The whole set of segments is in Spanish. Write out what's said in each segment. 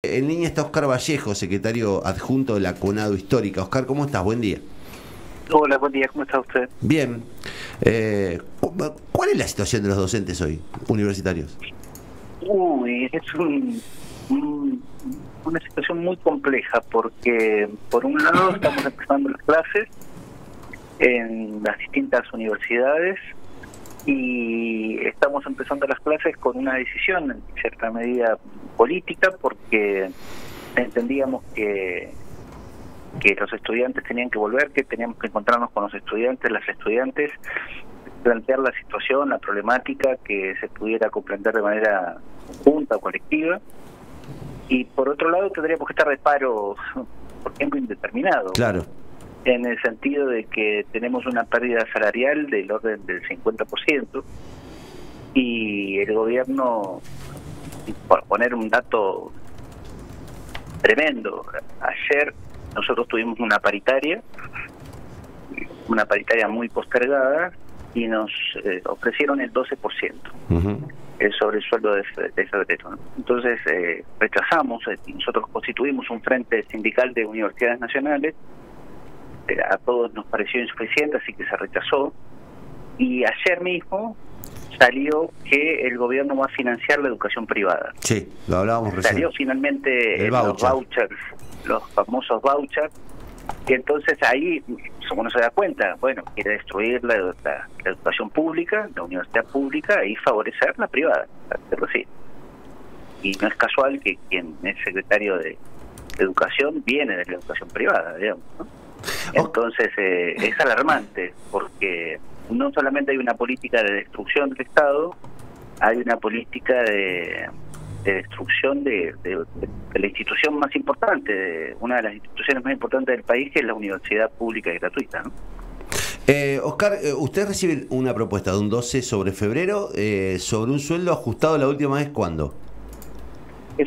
En línea está Oscar Vallejo, secretario adjunto de la CONADO Histórica. Oscar, ¿cómo estás? Buen día. Hola, buen día, ¿cómo está usted? Bien. ¿Cuál es la situación de los docentes hoy, universitarios? Es una situación muy compleja porque, por un lado, estamos empezando las clases en las distintas universidades y estamos empezando las clases con una decisión, en cierta medida, política, porque entendíamos que los estudiantes tenían que volver, que teníamos que encontrarnos con los estudiantes, las estudiantes, plantear la situación, la problemática, que se pudiera comprender de manera conjunta o colectiva. Y por otro lado tendríamos que estar de paro por tiempo indeterminado. Claro. En el sentido de que tenemos una pérdida salarial del orden del 50%, y el gobierno, por poner un dato tremendo, ayer nosotros tuvimos una paritaria muy postergada, y nos ofrecieron el 12% sobre el sueldo de febrero, ¿no? Entonces rechazamos, nosotros constituimos un frente sindical de universidades nacionales, a todos nos pareció insuficiente, así que se rechazó, y ayer mismo salió que el gobierno va a financiar la educación privada. Sí, lo hablábamos recién. Salió finalmente los vouchers, los famosos vouchers, y entonces ahí uno se da cuenta, bueno, quiere destruir la educación pública, la universidad pública, y favorecer la privada, sí. Y no es casual que quien es secretario de Educación viene de la educación privada, digamos, ¿no? Entonces es alarmante, porque no solamente hay una política de destrucción del Estado, hay una política de destrucción de la institución más importante, una de las instituciones más importantes del país, que es la universidad pública y gratuita, ¿no? Oscar, usted recibe una propuesta de un 12 sobre febrero, sobre un sueldo ajustado la última vez, ¿cuándo?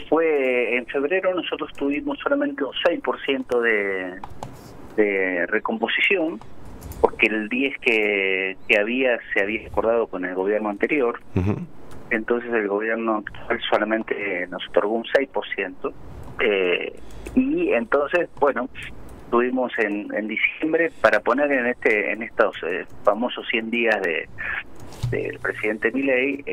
Fue en febrero. Nosotros tuvimos solamente un 6% de recomposición, porque el 10 que se había acordado con el gobierno anterior. Entonces el gobierno actual solamente nos otorgó un 6%, y entonces, bueno, tuvimos en diciembre, para poner en estos famosos 100 días del presidente Milei,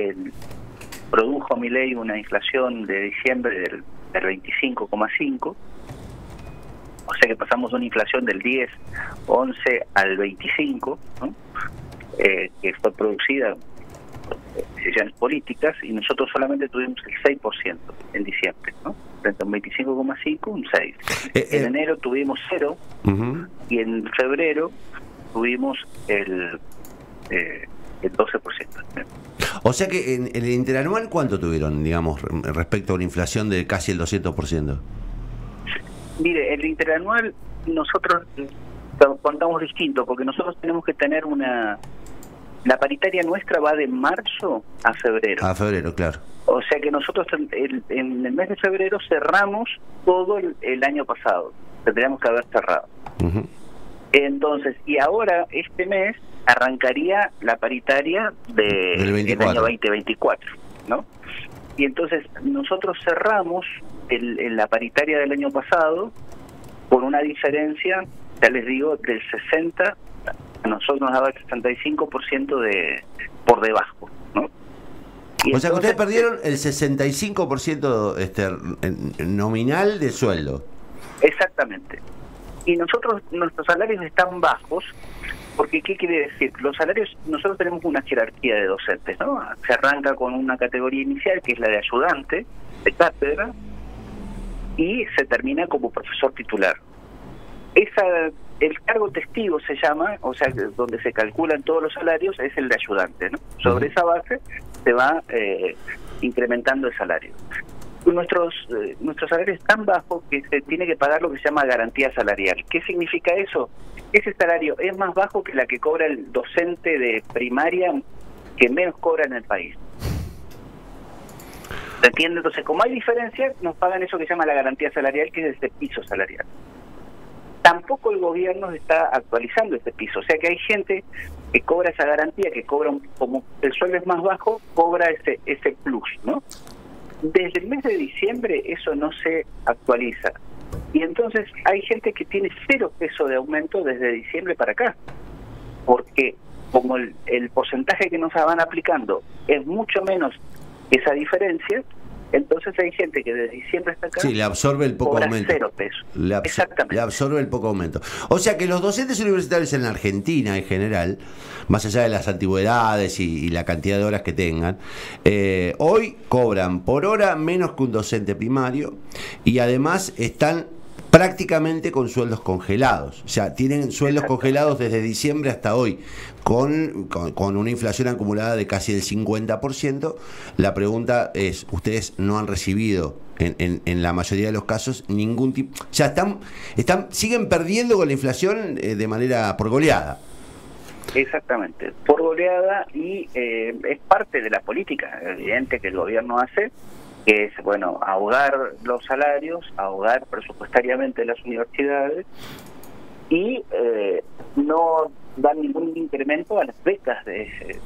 produjo Milei una inflación de diciembre del 25,5%, o sea que pasamos de una inflación del 10, 11 al 25%, ¿no? Que fue producida decisiones políticas, y nosotros solamente tuvimos el 6% en diciembre, ¿no? Frente a un 25,5, un 6. En enero tuvimos 0, y en febrero tuvimos el 12%. O sea que en el interanual, ¿cuánto tuvieron, digamos, respecto a una inflación de casi el 200%? Mire, el interanual nosotros contamos distinto, porque nosotros tenemos que tener la paritaria nuestra va de marzo a febrero. A febrero, claro. O sea que nosotros en el mes de febrero cerramos todo el año pasado. Tendríamos que haber cerrado. Entonces, y ahora este mes arrancaría la paritaria del año 2024, ¿no? Y entonces nosotros cerramos la paritaria del año pasado por una diferencia, ya les digo, del 60%. A nosotros nos daba el 65% por debajo, ¿no? Y o sea que ustedes perdieron el 65% nominal de sueldo. Exactamente. Y nuestros salarios están bajos, porque ¿qué quiere decir? Los salarios, nosotros tenemos una jerarquía de docentes, ¿no? Se arranca con una categoría inicial, que es la de ayudante de cátedra, y se termina como profesor titular. El cargo testigo se llama, o sea, donde se calculan todos los salarios, es el de ayudante, ¿no? Sobre esa base se va incrementando el salario. Nuestros salarios están bajos que se tiene que pagar lo que se llama garantía salarial. ¿Qué significa eso? Ese salario es más bajo que la que cobra el docente de primaria, que menos cobra en el país. ¿Se entiende? Entonces, como hay diferencia, nos pagan eso que se llama la garantía salarial, que es ese piso salarial. Tampoco el gobierno está actualizando este piso, o sea que hay gente que cobra esa garantía, que cobra como el sueldo es más bajo, cobra ese plus, ¿no? desde el mes de diciembre eso no se actualiza. Y entonces hay gente que tiene 0 pesos de aumento desde diciembre para acá. Porque como el porcentaje que nos van aplicando es mucho menos que esa diferencia, entonces hay gente que desde diciembre hasta acá le absorbe el poco aumento. 0 pesos. Exactamente. Le absorbe el poco aumento. O sea que los docentes universitarios en la Argentina en general, más allá de las antigüedades y la cantidad de horas que tengan, hoy cobran por hora menos que un docente primario y además están prácticamente con sueldos congelados. O sea, tienen sueldos congelados desde diciembre hasta hoy, con una inflación acumulada de casi el 50%. La pregunta es, ustedes no han recibido en la mayoría de los casos ningún tipo... O sea, siguen perdiendo con la inflación de manera por goleada. Exactamente, por goleada, y es parte de la política evidente que el gobierno hace, que es, bueno, ahogar los salarios, ahogar presupuestariamente las universidades y no dar ningún incremento a las becas de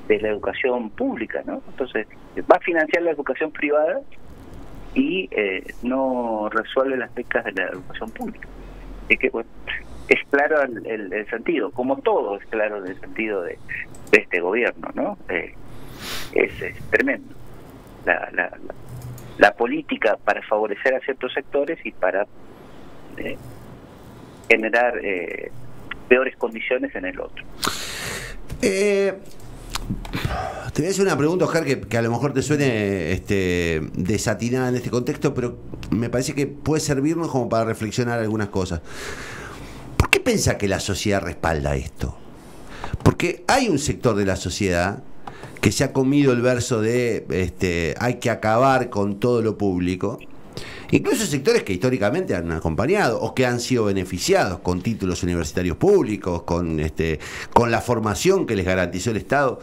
la educación pública, ¿no? Entonces, va a financiar la educación privada y no resuelve las becas de la educación pública. Así que, bueno, es claro el sentido, como todo es claro en el sentido de este gobierno, ¿no? Es tremendo. La política para favorecer a ciertos sectores y para generar peores condiciones en el otro. Te voy a hacer una pregunta, Oscar, que a lo mejor te suene desatinada en este contexto, pero me parece que puede servirnos como para reflexionar algunas cosas. ¿Por qué piensa que la sociedad respalda esto? Porque hay un sector de la sociedad que se ha comido el verso de hay que acabar con todo lo público, incluso sectores que históricamente han acompañado o que han sido beneficiados con títulos universitarios públicos, con la formación que les garantizó el Estado.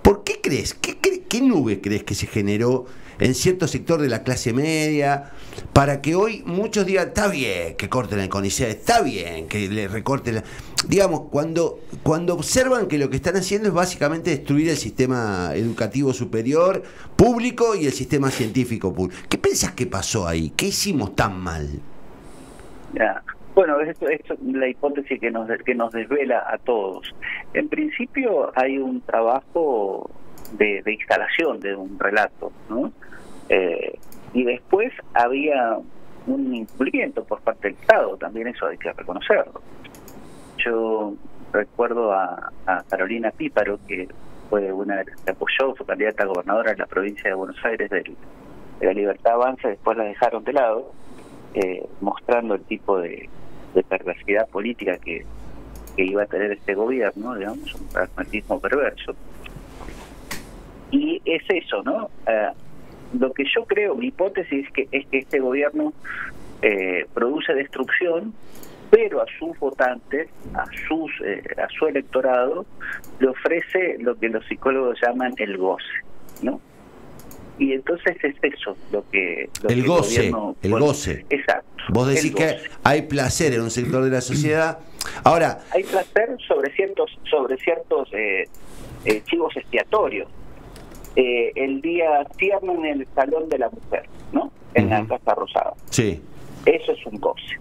¿Por qué crees? ¿Qué nube crees que se generó en cierto sector de la clase media para que hoy muchos digan, está bien que corten el CONICET, está bien que le recorten digamos, cuando observan que lo que están haciendo es básicamente destruir el sistema educativo superior público y el sistema científico público? ¿Qué pensás que pasó ahí? ¿Qué hicimos tan mal? Ya. Bueno, esto es la hipótesis que nos desvela a todos. En principio hay un trabajo de instalación de un relato, ¿no? Y después había un incumplimiento por parte del Estado, también eso hay que reconocerlo. Yo recuerdo a Carolina Píparo, que fue una de las que apoyó, fue candidata a gobernadora en la provincia de Buenos Aires de la Libertad Avanza, después la dejaron de lado, mostrando el tipo de perversidad política que iba a tener este gobierno, digamos, un pragmatismo perverso. Y es eso, ¿no? Lo que yo creo, mi hipótesis es que este gobierno produce destrucción, pero a sus votantes, a su electorado, le ofrece lo que los psicólogos llaman el goce, ¿no? Y entonces es eso lo que el goce, el goce. Exacto. Vos decís que hay placer en un sector de la sociedad. Ahora, hay placer sobre ciertos chivos expiatorios. El día tierno en el Salón de la Mujer, ¿no? En la Casa Rosada. Sí. Eso es un goce.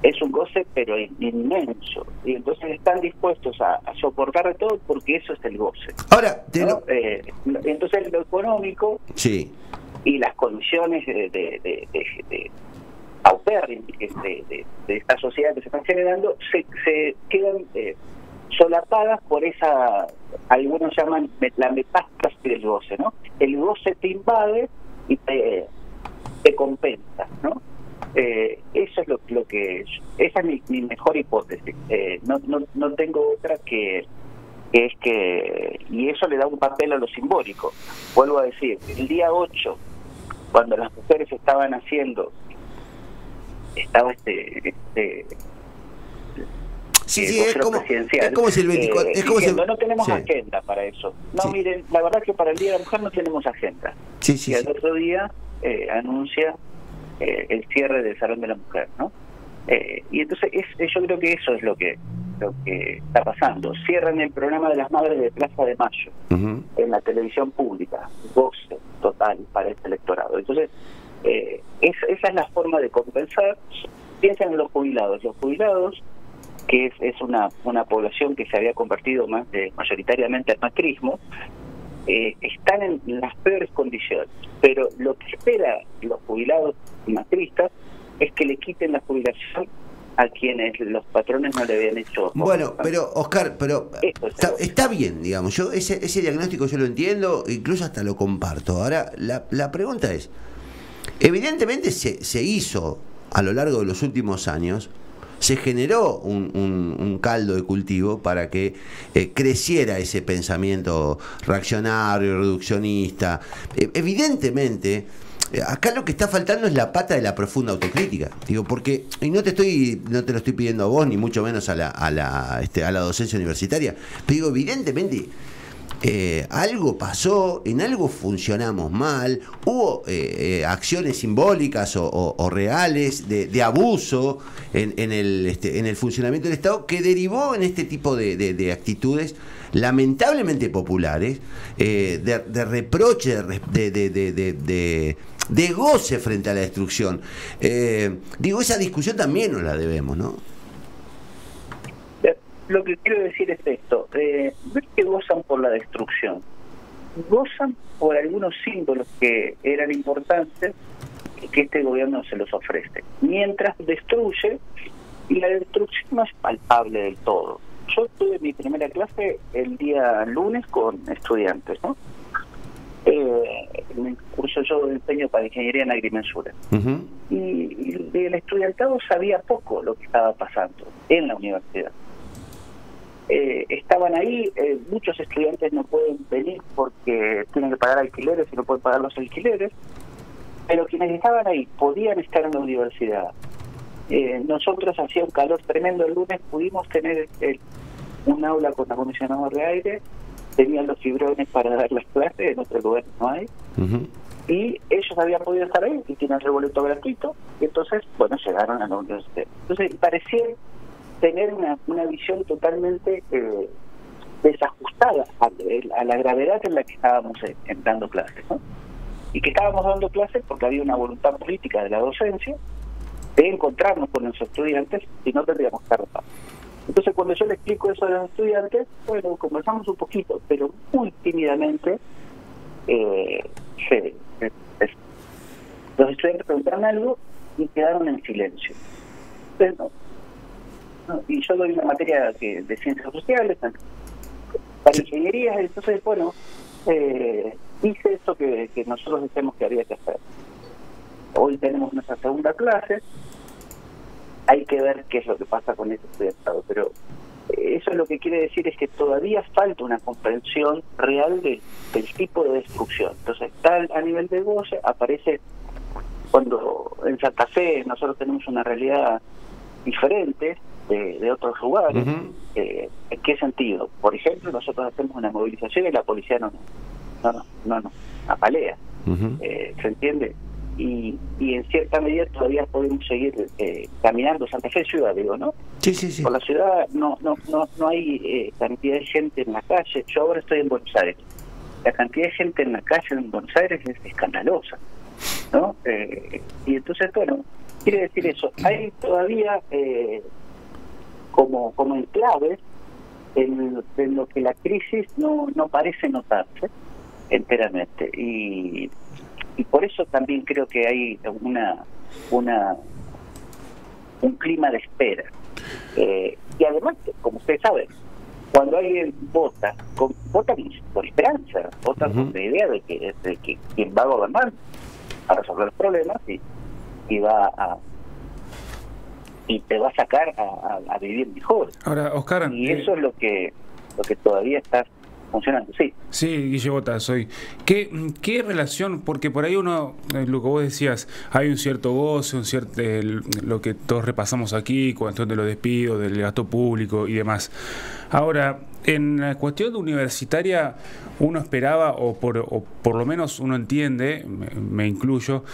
Es un goce, pero inmenso. Y entonces están dispuestos a soportar de todo porque eso es el goce. Ahora, ¿no? Entonces lo económico, sí, y las condiciones de paupérrimas de esta sociedad que se están generando se quedan solapadas por esa, algunos llaman la metástasis del goce, ¿no? El goce te invade y te compensa, ¿no? Eso es lo que es. Esa es mi mejor hipótesis. No tengo otra que es que, y eso le da un papel a lo simbólico. Vuelvo a decir, el día 8, cuando las mujeres estaban haciendo, estaba sí, es como si el 24 diciendo, no tenemos agenda para eso. No, miren, la verdad que para el Día de la Mujer no tenemos agenda. Y el otro día anuncia el cierre del Salón de la Mujer, ¿no? Y entonces yo creo que eso es lo que lo que está pasando. Cierran el programa de las madres de Plaza de Mayo en la televisión pública, goce total para este electorado. Entonces, esa es la forma de compensar. Piensan en los jubilados, que es una población que se había convertido mayoritariamente al macrismo, están en las peores condiciones, pero lo que espera los jubilados macristas es que le quiten la jubilación a quienes los patrones no le habían hecho. Bueno, pero Oscar, está bien, digamos, yo ese diagnóstico yo lo entiendo, incluso hasta lo comparto. Ahora, la pregunta es, evidentemente se hizo a lo largo de los últimos años, se generó un caldo de cultivo para que creciera ese pensamiento reaccionario, reduccionista. Evidentemente, acá lo que está faltando es la pata de la profunda autocrítica. Digo, porque, y no te lo estoy pidiendo a vos, ni mucho menos a la docencia universitaria, pero digo, evidentemente algo pasó, en algo funcionamos mal, hubo acciones simbólicas o reales de abuso en el funcionamiento del Estado que derivó en este tipo de actitudes lamentablemente populares, de reproche, de goce frente a la destrucción. Digo, esa discusión también nos la debemos, ¿no? Lo que quiero decir es esto, no es que gozan por la destrucción, gozan por algunos símbolos que eran importantes y que este gobierno se los ofrece, mientras destruye, y la destrucción no es palpable del todo. Yo tuve mi primera clase el día lunes con estudiantes, ¿no? En el curso yo enseño para ingeniería en agrimensura. Y el estudiantado sabía poco lo que estaba pasando en la universidad. Estaban ahí, muchos estudiantes no pueden venir porque tienen que pagar alquileres y no pueden pagar los alquileres, pero quienes estaban ahí podían estar en la universidad. Nosotros, hacía un calor tremendo el lunes, pudimos tener un aula con acondicionador de aire, tenían los fibrones para dar las clases, en otro lugar no hay, y ellos habían podido estar ahí y tienen el boleto gratuito, y entonces, bueno, llegaron a la universidad. Entonces parecía tener una visión totalmente desajustada a la gravedad en la que estábamos dando clases, ¿no? Y que estábamos dando clases porque había una voluntad política de la docencia de encontrarnos con los estudiantes y no tendríamos que estar. Entonces, cuando yo le explico eso a los estudiantes, bueno, conversamos un poquito, pero muy tímidamente. Los estudiantes preguntaron algo y quedaron en silencio. Entonces, y yo doy una materia de ciencias sociales para ingeniería, entonces, bueno, hice esto que nosotros decimos que había que hacer. Hoy tenemos nuestra segunda clase, hay que ver qué es lo que pasa con ese estudiantado, pero eso lo que quiere decir es que todavía falta una comprensión real del tipo de destrucción. Entonces, tal a nivel de goce, aparece cuando en Santa Fe nosotros tenemos una realidad diferente de otros lugares. ¿En qué sentido? Por ejemplo, nosotros hacemos una movilización y la policía no apalea. ¿Se entiende? Y en cierta medida todavía podemos seguir caminando. Santa Fe ciudad, digo, ¿no? Sí. Por la ciudad no hay cantidad de gente en la calle. Yo ahora estoy en Buenos Aires. La cantidad de gente en la calle en Buenos Aires es escandalosa, ¿no? Y entonces, bueno, quiere decir eso. Hay todavía como enclaves en lo que la crisis no parece notarse enteramente. Y por eso también creo que hay un clima de espera. Y además, como ustedes saben, cuando alguien vota por esperanza, vota con la idea de que quien va a gobernar a resolver los problemas y va y te va a sacar a vivir mejor. Ahora, Oscar, y eso es lo que todavía está funcionando. Sí, Guille Bota, soy. ¿Qué relación? Porque por ahí uno, lo que vos decías, hay un cierto goce, lo que todos repasamos aquí, cuestión de los despidos, del gasto público y demás. Ahora, en la cuestión universitaria uno esperaba, o por lo menos uno entiende, me incluyo,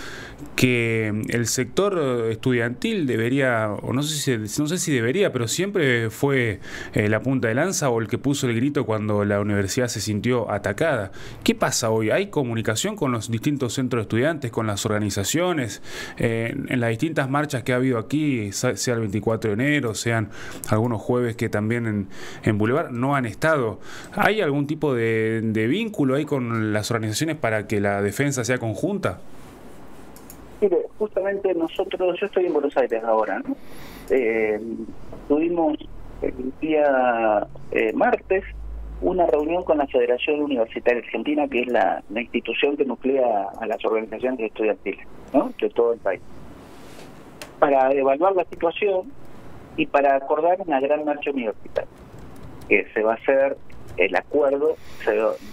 que el sector estudiantil debería, o no sé si debería, pero siempre fue la punta de lanza o el que puso el grito cuando la universidad se sintió atacada. ¿Qué pasa hoy? ¿Hay comunicación con los distintos centros de estudiantes, con las organizaciones, en las distintas marchas que ha habido aquí, sea el 24 de enero, sean algunos jueves que también en Boulevard no han estado? ¿Hay algún tipo de vínculo ahí con las organizaciones para que la defensa sea conjunta? Mire, justamente nosotros, yo estoy en Buenos Aires ahora, ¿no? Tuvimos el día martes una reunión con la Federación Universitaria Argentina, que es la institución que nuclea a las organizaciones estudiantiles, ¿no?, de todo el país, para evaluar la situación y para acordar una gran marcha universitaria que se va a hacer. El acuerdo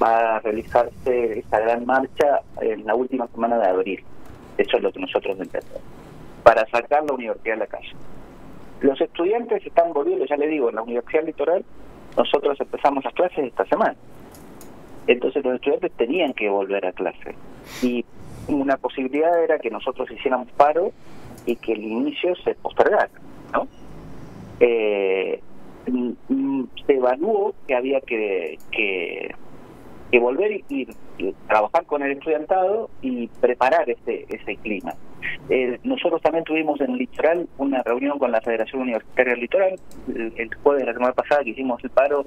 va a realizarse, esta gran marcha, en la última semana de abril. Eso es lo que nosotros entendemos, para sacar la universidad a la calle. Los estudiantes están volviendo, ya le digo, en la Universidad Litoral nosotros empezamos las clases esta semana. Entonces los estudiantes tenían que volver a clase. Y una posibilidad era que nosotros hiciéramos paro y que el inicio se postergara, ¿no? Se evaluó que había que volver y trabajar con el estudiantado y preparar ese clima. Nosotros también tuvimos en el Litoral una reunión con la Federación Universitaria del Litoral. El jueves de la semana pasada que hicimos el paro,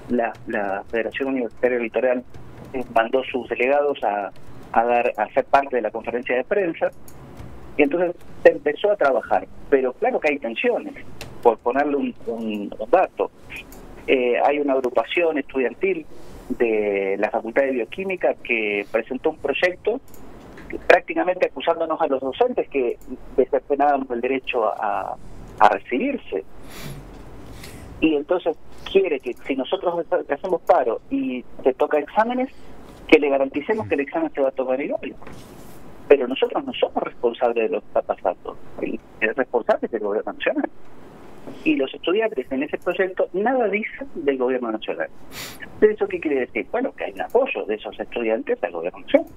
la Federación Universitaria del Litoral mandó sus delegados a ser parte de la conferencia de prensa, y entonces se empezó a trabajar. Pero claro que hay tensiones. Por ponerle un dato, hay una agrupación estudiantil de la Facultad de Bioquímica que presentó un proyecto prácticamente acusándonos a los docentes que cercenábamos el derecho a recibirse. Y entonces quiere que si nosotros hacemos paro y se toca exámenes, que le garanticemos que el examen se va a tomar igual. Pero nosotros no somos responsables de lo que está pasando. El responsable es el gobierno nacional. Y los estudiantes en ese proyecto nada dicen del gobierno nacional. ¿Eso qué quiere decir? Bueno, que hay un apoyo de esos estudiantes al gobierno nacional.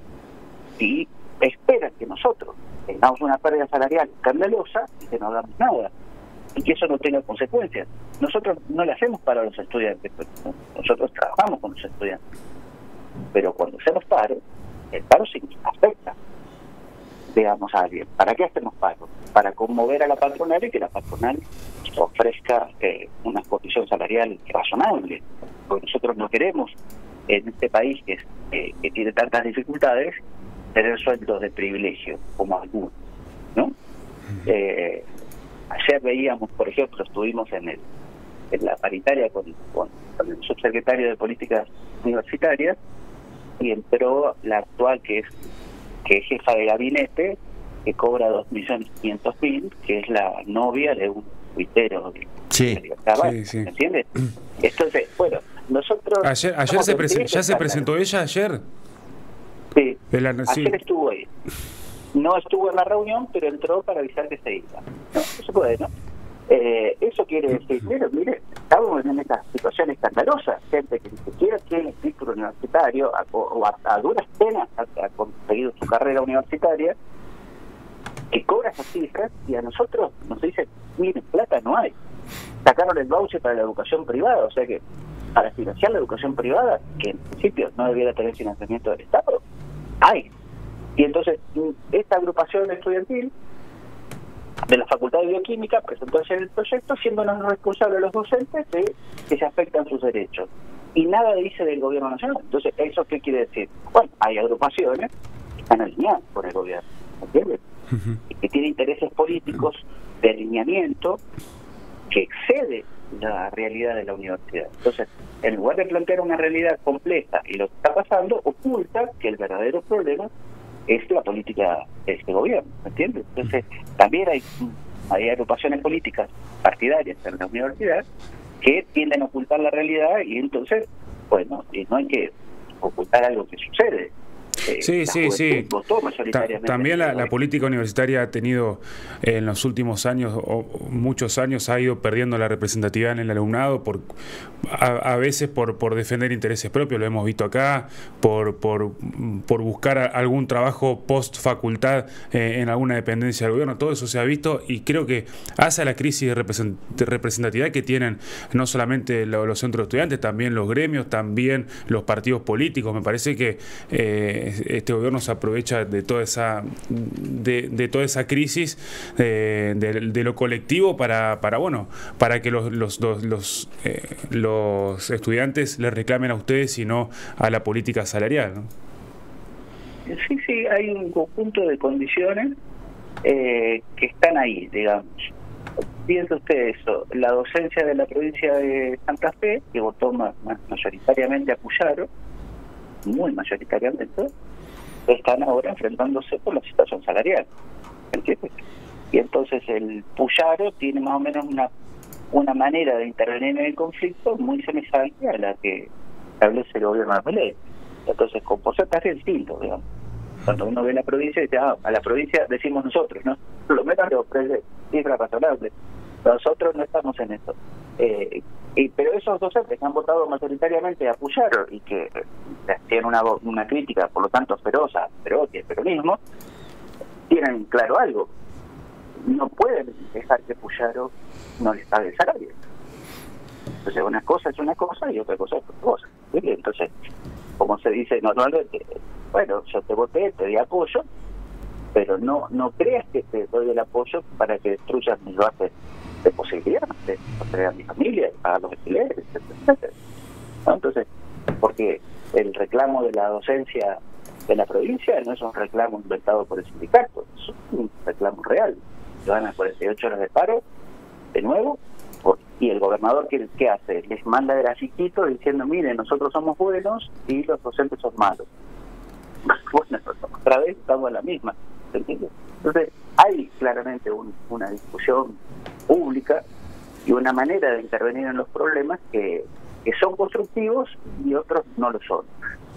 Y esperan que nosotros tengamos una pérdida salarial escandalosa y que no hagamos nada. Y que eso no tenga consecuencias. Nosotros no le hacemos para los estudiantes, nosotros trabajamos con los estudiantes. Pero cuando hacemos paro, el paro sí nos afecta. Digamos a alguien, ¿para qué hacemos paro? Para conmover a la patronal y que la patronal ofrezca una posición salarial razonable. Porque nosotros no queremos, en este país que tiene tantas dificultades, tener sueldos de privilegio, como algunos, ¿no? Ayer veíamos, por ejemplo, estuvimos en la paritaria con el subsecretario de Políticas Universitarias, y entró la actual que es jefa de gabinete, que cobra 2.500.000, que es la novia de un tuitero. Sí. Sí. ¿Me entiendes? Entonces, bueno, nosotros... ¿Ya se presentó ella ayer? Sí, ayer estuvo ahí. No estuvo en la reunión, pero entró para avisar que se iba. No se puede, ¿no? Eso quiere decir, mire, estamos en esta situación escandalosa, gente que ni siquiera tiene título universitario o a duras penas ha conseguido su carrera universitaria, que cobra esas cifras, y a nosotros nos dicen, miren, plata no hay. Sacaron el voucher para la educación privada, o sea que para financiar la educación privada, que en principio no debiera tener financiamiento del Estado, hay. Y entonces esta agrupación estudiantil de la Facultad de Bioquímica presentó ayer el proyecto, siéndonos responsables los docentes de que se afectan sus derechos. Y nada dice del gobierno nacional. Entonces, ¿eso qué quiere decir? Bueno, hay agrupaciones que están alineadas con el gobierno, ¿entiendes? Y que tienen intereses políticos de alineamiento que excede la realidad de la universidad. Entonces, en lugar de plantear una realidad compleja y lo que está pasando, oculta que el verdadero problema es la política de este gobierno, ¿me entiendes? Entonces, también hay agrupaciones políticas partidarias en la universidad que tienden a ocultar la realidad, y entonces, bueno, no hay que ocultar algo que sucede. Sí. Votó mayoritariamente. También la política universitaria ha tenido en los últimos años, o muchos años, ha ido perdiendo la representatividad en el alumnado, a veces por defender intereses propios, lo hemos visto acá, por buscar algún trabajo post facultad en alguna dependencia del gobierno. Todo eso se ha visto y creo que hace a la crisis de representatividad que tienen no solamente los centros de estudiantes, también los gremios, también los partidos políticos. Me parece que este gobierno se aprovecha de toda esa crisis de lo colectivo para que los estudiantes les reclamen a ustedes y no a la política salarial, ¿no? Sí, hay un conjunto de condiciones que están ahí, digamos. Piensa usted eso, la docencia de la provincia de Santa Fe, que votó mayoritariamente a Puyaro, muy mayoritariamente, están ahora enfrentándose por la situación salarial, ¿entiendes? Y entonces el Puyaro tiene más o menos una manera de intervenir en el conflicto muy semejante a la que establece el gobierno de Milei. Entonces, con porcentaje distinto, digamos. Cuando uno ve la provincia, dice, a la provincia decimos nosotros, ¿no? Lo menos le ofrece cifras razonables. Nosotros no estamos en eso. Pero esos docentes que han votado mayoritariamente a Puyaro y que tienen una crítica, por lo tanto, feroz el peronismo, tienen claro algo. No pueden dejar que Puyaro no les pague el salario. Entonces, una cosa es una cosa y otra cosa es otra cosa. ¿Sí? Entonces, como se dice normalmente, bueno, yo te voté, te di apoyo, pero no creas que te doy el apoyo para que destruyas mis bases de posibilidades, de sostener a mi familia, de pagar los alquileres, etcétera. ¿No? Entonces, porque el reclamo de la docencia de la provincia no es un reclamo inventado por el sindicato, es un reclamo real. Se van a 48 horas de paro, de nuevo, y el gobernador, ¿qué hace? Les manda grafiquitos diciendo, miren, nosotros somos buenos y los docentes son malos. Bueno, otra vez estamos en la misma, ¿se entiende? Entonces, hay claramente una discusión pública y una manera de intervenir en los problemas que son constructivos y otros no lo son.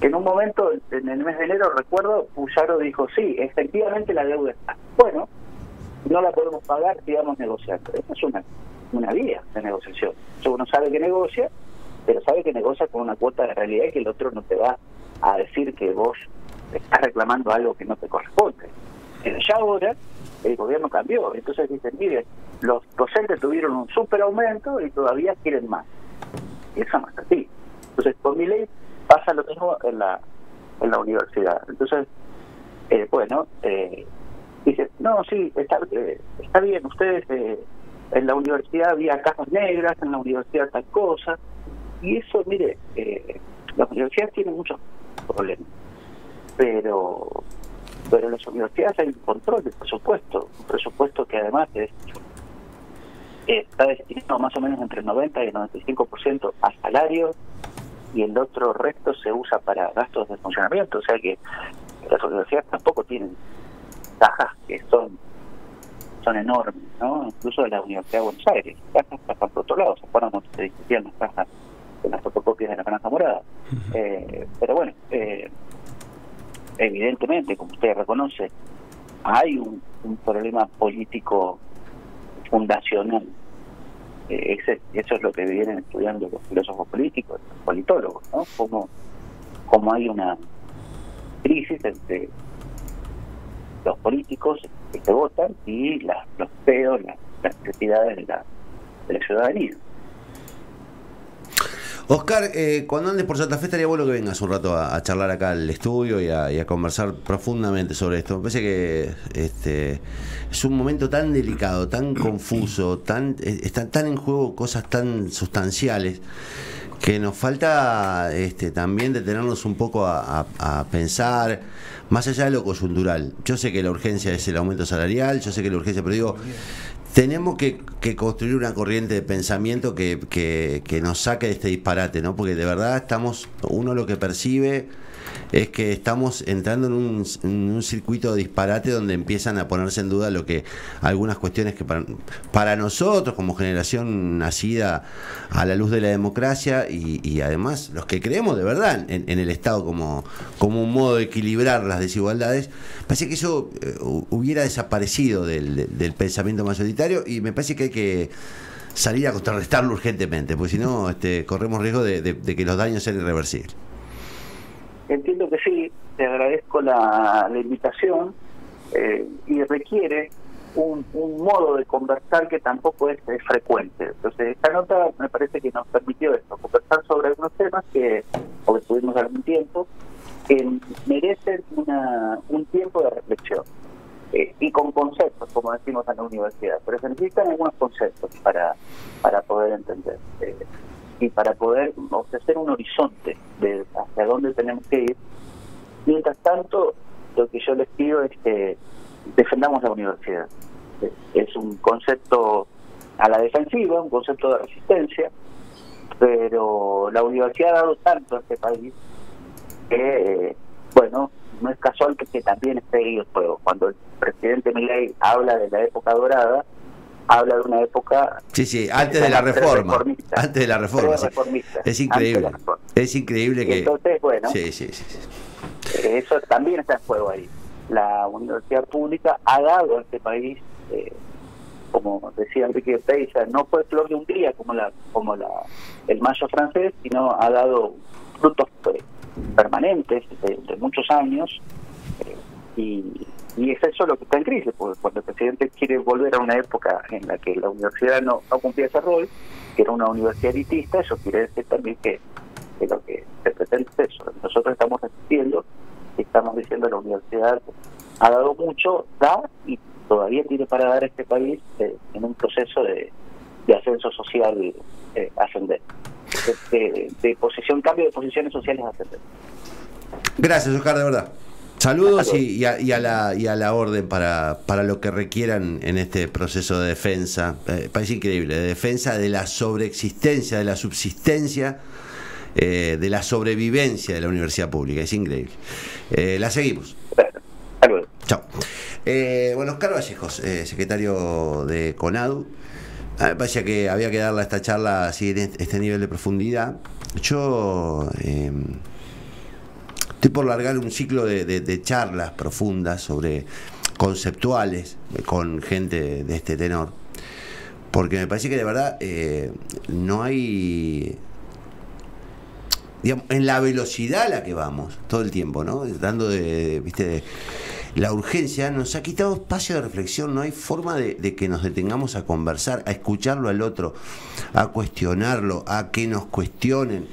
En un momento, en el mes de enero, recuerdo, Puyaro dijo, sí, efectivamente la deuda está. Bueno, no la podemos pagar, sigamos negociando. Esa es una vía de negociación. Uno sabe que negocia, pero sabe que negocia con una cuota de realidad y que el otro no te va a decir que vos estás reclamando algo que no te corresponde. Pero ya ahora el gobierno cambió, entonces dicen, mire, los docentes tuvieron un súper aumento y todavía quieren más. Y eso no es así. Entonces, con Milei pasa lo mismo en la universidad. Entonces, dice, no, sí, está bien, ustedes en la universidad había cajas negras, en la universidad tal cosa, y eso, mire, las universidades tienen muchos problemas, pero en las universidades hay un control del presupuesto, un presupuesto que además está destinado más o menos entre el 90 y el 95% a salarios, y el otro resto se usa para gastos de funcionamiento, o sea que las universidades tampoco tienen cajas que son enormes, ¿no? Incluso de la Universidad de Buenos Aires, cajas pasan por otro lado, se fueron donde se discutían las cajas de las fotocopias de la Franja Morada. Pero bueno, evidentemente, como usted reconoce, hay un problema político fundacional. Eso es lo que vienen estudiando los filósofos políticos, los politólogos, ¿no? Como hay una crisis entre los políticos que se votan y los peos, las necesidades de la ciudadanía. Oscar, cuando andes por Santa Fe estaría bueno que vengas un rato a charlar acá al estudio y a conversar profundamente sobre esto. Me parece que es un momento tan delicado, tan confuso, están tan en juego cosas tan sustanciales que nos falta también detenernos un poco a pensar más allá de lo coyuntural. Yo sé que la urgencia es el aumento salarial, yo sé que la urgencia, pero digo, tenemos que construir una corriente de pensamiento que nos saque de este disparate, ¿no? Porque de verdad uno lo que percibe es que estamos entrando en un circuito de disparate donde empiezan a ponerse en duda algunas cuestiones que para nosotros como generación nacida a la luz de la democracia y además los que creemos de verdad en el Estado como un modo de equilibrar las desigualdades, parece que eso hubiera desaparecido del pensamiento mayoritario, y me parece que hay que salir a contrarrestarlo urgentemente, porque si no corremos riesgo de que los daños sean irreversibles. Entiendo que sí, te agradezco la invitación, y requiere un modo de conversar que tampoco es frecuente. Entonces, esta nota me parece que nos permitió esto, conversar sobre algunos temas que tuvimos algún tiempo, que merecen un tiempo de reflexión, y con conceptos, como decimos en la universidad, pero se necesitan algunos conceptos para poder entender. Y para poder ofrecer un horizonte de hacia dónde tenemos que ir. Mientras tanto, lo que yo les pido es que defendamos la universidad. Es un concepto a la defensiva, un concepto de resistencia, pero la universidad ha dado tanto a este país que, bueno, no es casual que también esté ahí el juego. Cuando el presidente Milei habla de la época dorada, habla de una época... Sí, antes de la reforma. Antes de la reforma. Sí. Es increíble. Es increíble que... Entonces, bueno, sí. Eso también está en juego ahí. La universidad pública ha dado a este país, como decía Enrique Peiza, no fue flor de un día como el mayo francés, sino ha dado frutos permanentes de muchos años, y es eso lo que está en crisis, porque cuando el presidente quiere volver a una época en la que la universidad no cumplía ese rol, que era una universidad elitista, eso quiere decir también que lo que se pretende es eso. Nosotros estamos asistiendo, estamos diciendo que la universidad ha dado mucho, da y todavía tiene para dar a este país en un proceso de ascenso social ascendente, de cambio de posiciones sociales ascendentes. Gracias, Oscar, de verdad. Saludos y a la orden para lo que requieran en este proceso de defensa. Parece increíble, de defensa de la sobreexistencia, de la subsistencia, de la sobrevivencia de la universidad pública. Es increíble. La seguimos. Saludos. Chao. Bueno, Oscar Vallejos, secretario de CONADU. Me parecía que había que darle a esta charla así en este nivel de profundidad. Yo... estoy por largar un ciclo de charlas profundas conceptuales con gente de este tenor, porque me parece que de verdad no hay, digamos, en la velocidad a la que vamos todo el tiempo, ¿no? Dando la urgencia nos ha quitado espacio de reflexión. No hay forma de que nos detengamos a conversar, a escucharlo al otro, a cuestionarlo, a que nos cuestionen.